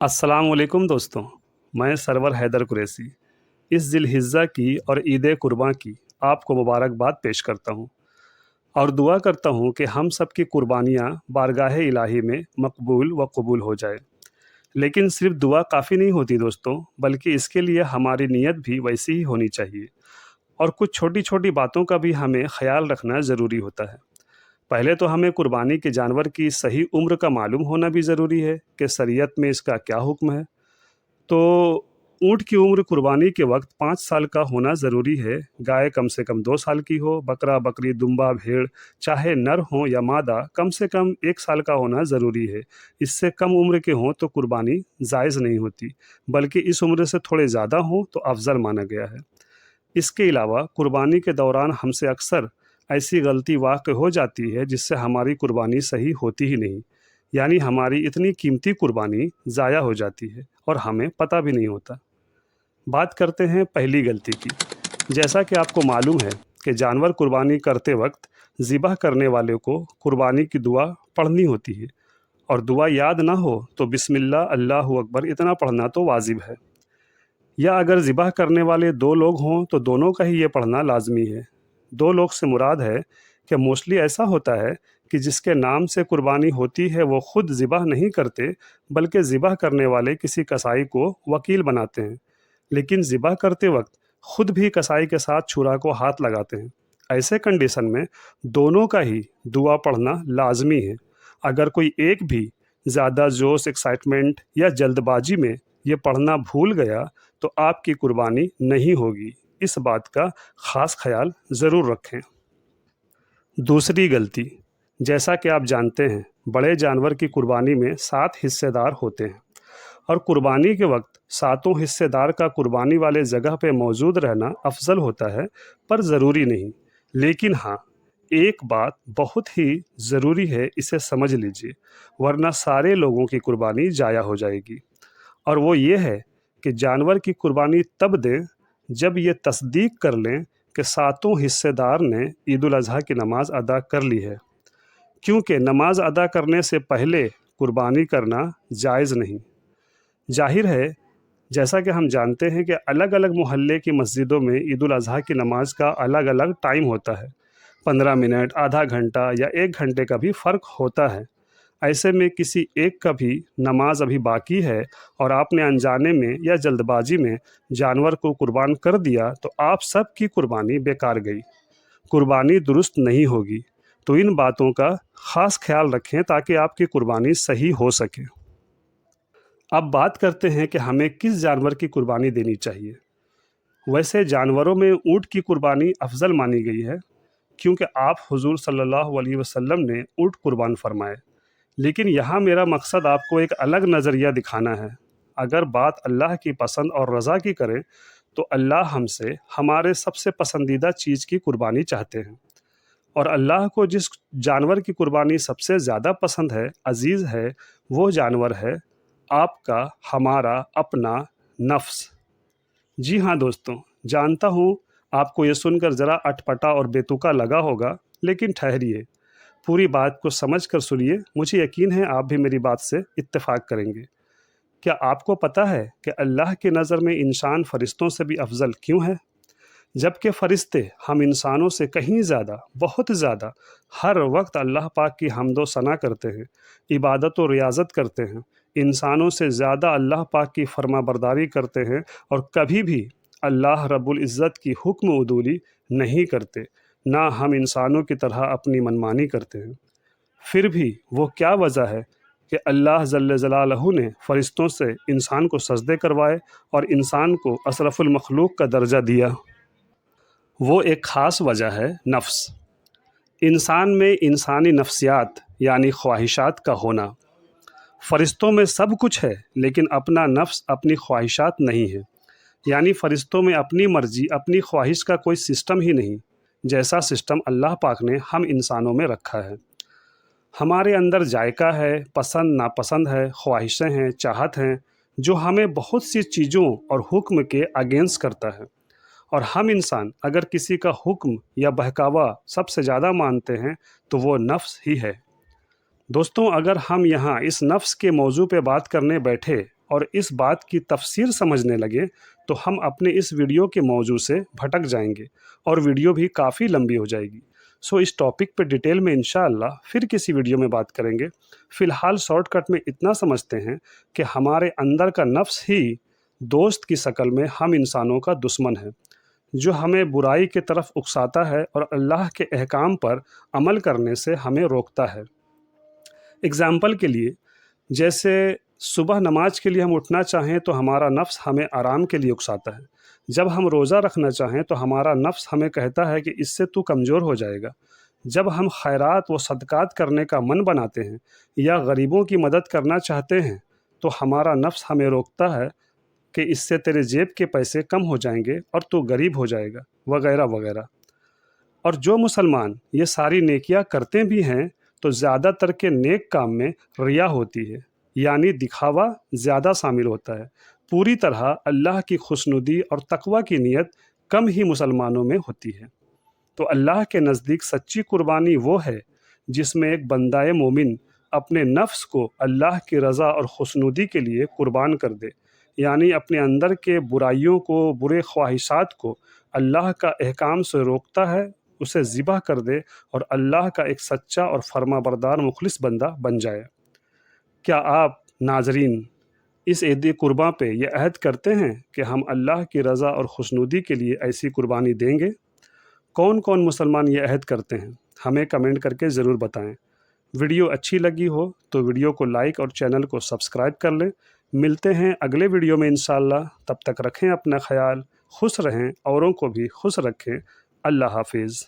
अस्सलाम वालेकुम दोस्तों। मैं सरवर हैदर कुरैशी इस ज़िल-हिज्जा की और ईद कुर्बान की आपको मुबारकबाद पेश करता हूँ और दुआ करता हूँ कि हम सब की कुर्बानियाँ बारगाह इलाही में मकबूल व कबूल हो जाए। लेकिन सिर्फ दुआ काफ़ी नहीं होती दोस्तों, बल्कि इसके लिए हमारी नीयत भी वैसी ही होनी चाहिए और कुछ छोटी छोटी बातों का भी हमें ख्याल रखना ज़रूरी होता है। पहले तो हमें कुर्बानी के जानवर की सही उम्र का मालूम होना भी ज़रूरी है कि शरीयत में इसका क्या हुक्म है। तो ऊँट की उम्र कुर्बानी के वक्त 5 साल का होना ज़रूरी है। गाय कम से कम 2 साल की हो, बकरा, बकरी, दुम्बा, भेड़ चाहे नर हो या मादा कम से कम 1 साल का होना ज़रूरी है। इससे कम उम्र के हों तो कुर्बानी जायज़ नहीं होती, बल्कि इस उम्र से थोड़े ज़्यादा हों तो अफ़ज़ल माना गया है। इसके अलावा कुर्बानी के दौरान हमसे अक्सर ऐसी गलती वाक़ हो जाती है जिससे हमारी कुर्बानी सही होती ही नहीं, यानी हमारी इतनी कीमती कुर्बानी ज़ाया हो जाती है और हमें पता भी नहीं होता। बात करते हैं पहली गलती की। जैसा कि आपको मालूम है कि जानवर कुर्बानी करते वक्त ज़िबह करने वाले को कुर्बानी की दुआ पढ़नी होती है और दुआ याद ना हो तो बिस्मिल्लाह अल्लाहु अकबर इतना पढ़ना तो वाजिब है। या अगर ज़िबह करने वाले 2 लोग हों तो दोनों का ही ये पढ़ना लाज़मी है। 2 लोग से मुराद है कि मोस्टली ऐसा होता है कि जिसके नाम से कुर्बानी होती है वो खुद ज़िबह नहीं करते, बल्कि ज़िबह करने वाले किसी कसाई को वकील बनाते हैं, लेकिन ज़िबह करते वक्त खुद भी कसाई के साथ छुरा को हाथ लगाते हैं। ऐसे कंडीशन में दोनों का ही दुआ पढ़ना लाजमी है। अगर कोई एक भी ज़्यादा जोश, एक्साइटमेंट या जल्दबाजी में ये पढ़ना भूल गया तो आपकी कुर्बानी नहीं होगी। इस बात का ख़ास ख्याल ज़रूर रखें। दूसरी गलती, जैसा कि आप जानते हैं बड़े जानवर की कुर्बानी में 7 हिस्सेदार होते हैं और कुर्बानी के वक्त सातों हिस्सेदार का कुर्बानी वाले जगह पे मौजूद रहना अफजल होता है, पर ज़रूरी नहीं। लेकिन हाँ, एक बात बहुत ही ज़रूरी है, इसे समझ लीजिए, वरना सारे लोगों की कुर्बानी ज़ाया हो जाएगी। और वो ये है कि जानवर की कुर्बानी तब दें जब ये तस्दीक कर लें कि सातों हिस्सेदार ने ईद उल अज़हा की नमाज़ अदा कर ली है, क्योंकि नमाज अदा करने से पहले कुर्बानी करना जायज़ नहीं। जाहिर है, जैसा कि हम जानते हैं कि अलग अलग मोहल्ले की मस्जिदों में ईद उल अज़हा की नमाज का अलग अलग टाइम होता है। 15 मिनट, आधा घंटा या 1 घंटे का भी फ़र्क होता है। ऐसे में किसी एक का भी नमाज अभी बाकी है और आपने अनजाने में या जल्दबाजी में जानवर को कुर्बान कर दिया तो आप सब की कुर्बानी बेकार गई, कुर्बानी दुरुस्त नहीं होगी। तो इन बातों का ख़ास ख्याल रखें ताकि आपकी कुर्बानी सही हो सके। अब बात करते हैं कि हमें किस जानवर की कुर्बानी देनी चाहिए। वैसे जानवरों में ऊँट की कुर्बानी अफजल मानी गई है, क्योंकि आप हुजूर सल्लल्लाहु अलैहि वसल्लम ने ऊँट कुर्बान फरमाए। लेकिन यहाँ मेरा मकसद आपको एक अलग नज़रिया दिखाना है। अगर बात अल्लाह की पसंद और रज़ा की करें तो अल्लाह हमसे हमारे सबसे पसंदीदा चीज़ की कुर्बानी चाहते हैं और अल्लाह को जिस जानवर की कुर्बानी सबसे ज़्यादा पसंद है, अजीज़ है, वो जानवर है आपका, हमारा अपना नफ्स। जी हाँ दोस्तों, जानता हूँ आपको ये सुनकर ज़रा अटपटा और बेतुका लगा होगा, लेकिन ठहरिए, पूरी बात को समझ कर सुनिए। मुझे यकीन है आप भी मेरी बात से इत्तेफाक करेंगे। क्या आपको पता है कि अल्लाह की नज़र में इंसान फरिश्तों से भी अफजल क्यों है? जबकि फ़रिश्ते हम इंसानों से कहीं ज़्यादा, बहुत ज़्यादा हर वक्त अल्लाह पाक की हम्दो सना करते हैं, इबादत और रियाज़त करते हैं, इंसानों से ज़्यादा अल्लाह पाक की फरमाबरदारी करते हैं और कभी भी अल्लाह रब्बुल इज़्ज़त की हुक्म उदूली नहीं करते, ना हम इंसानों की तरह अपनी मनमानी करते हैं। फिर भी वो क्या वजह है कि अल्लाह जल्ल जलालहू ने फ़रिश्तों से इंसान को सजदे करवाए और इंसान को अशरफुल मखलूक का दर्जा दिया? वो एक ख़ास वजह है नफ्स। इंसान में इंसानी नफ्सियात यानी ख्वाहिशात का होना। फ़रिश्तों में सब कुछ है, लेकिन अपना नफ्स, अपनी ख्वाहिशात नहीं है। यानी फ़रिश्तों में अपनी मर्ज़ी, अपनी ख्वाहिश का कोई सिस्टम ही नहीं, जैसा सिस्टम अल्लाह पाक ने हम इंसानों में रखा है। हमारे अंदर जायका है, पसंद नापसंद है, ख्वाहिशें हैं, चाहत हैं, जो हमें बहुत सी चीज़ों और हुक्म के अगेंस्ट करता है। और हम इंसान अगर किसी का हुक्म या बहकावा सबसे ज़्यादा मानते हैं तो वो नफ्स ही है। दोस्तों, अगर हम यहाँ इस नफ्स के मौजू पे बात करने बैठे اور اس بات کی تفسیر سمجھنے لگے تو ہم اپنے اس ویڈیو کے موضوع سے بھٹک جائیں گے اور ویڈیو بھی کافی لمبی ہو جائے گی۔ اس ٹاپک پہ ڈیٹیل میں انشاءاللہ پھر کسی ویڈیو میں بات کریں گے۔ فی الحال شارٹ کٹ میں اتنا سمجھتے ہیں کہ ہمارے اندر کا نفس ہی دوست کی شکل میں ہم انسانوں کا دشمن ہے، جو ہمیں برائی کی طرف اکساتا ہے اور اللہ کے احکام پر عمل کرنے سے ہمیں روکتا ہے۔ اگزامپل کے لیے، جیسے صبح نماز کے لیے ہم اٹھنا چاہیں تو ہمارا نفس ہمیں آرام کے لیے اکساتا ہے۔ جب ہم روزہ رکھنا چاہیں تو ہمارا نفس ہمیں کہتا ہے کہ اس سے تو کمزور ہو جائے گا۔ جب ہم خیرات و صدقات کرنے کا من بناتے ہیں یا غریبوں کی مدد کرنا چاہتے ہیں تو ہمارا نفس ہمیں روکتا ہے کہ اس سے تیرے جیب کے پیسے کم ہو جائیں گے اور تو غریب ہو جائے گا، وغیرہ وغیرہ۔ اور جو مسلمان یہ ساری نیکیاں کرتے بھی ہیں تو زیادہ تر کے نیک کام میں ریا ہوتی ہے، یعنی دکھاوا زیادہ شامل ہوتا ہے۔ پوری طرح اللہ کی خوشنودی اور تقوی کی نیت کم ہی مسلمانوں میں ہوتی ہے۔ تو اللہ کے نزدیک سچی قربانی وہ ہے جس میں ایک بندہ مومن اپنے نفس کو اللہ کی رضا اور خوشنودی کے لیے قربان کر دے، یعنی اپنے اندر کے برائیوں کو، برے خواہشات کو اللہ کا احکام سے روکتا ہے، اسے ذبح کر دے اور اللہ کا ایک سچا اور فرما بردار مخلص بندہ بن جائے۔ کیا آپ ناظرین اس عید قرباں پہ یہ عہد کرتے ہیں کہ ہم اللہ کی رضا اور خوشنودی کے لیے ایسی قربانی دیں گے؟ کون کون مسلمان یہ عہد کرتے ہیں؟ ہمیں کمنٹ کر کے ضرور بتائیں۔ ویڈیو اچھی لگی ہو تو ویڈیو کو لائک اور چینل کو سبسکرائب کر لیں۔ ملتے ہیں اگلے ویڈیو میں انشاءاللہ، تب تک رکھیں اپنا خیال، خوش رہیں، اوروں کو بھی خوش رکھیں۔ اللہ حافظ۔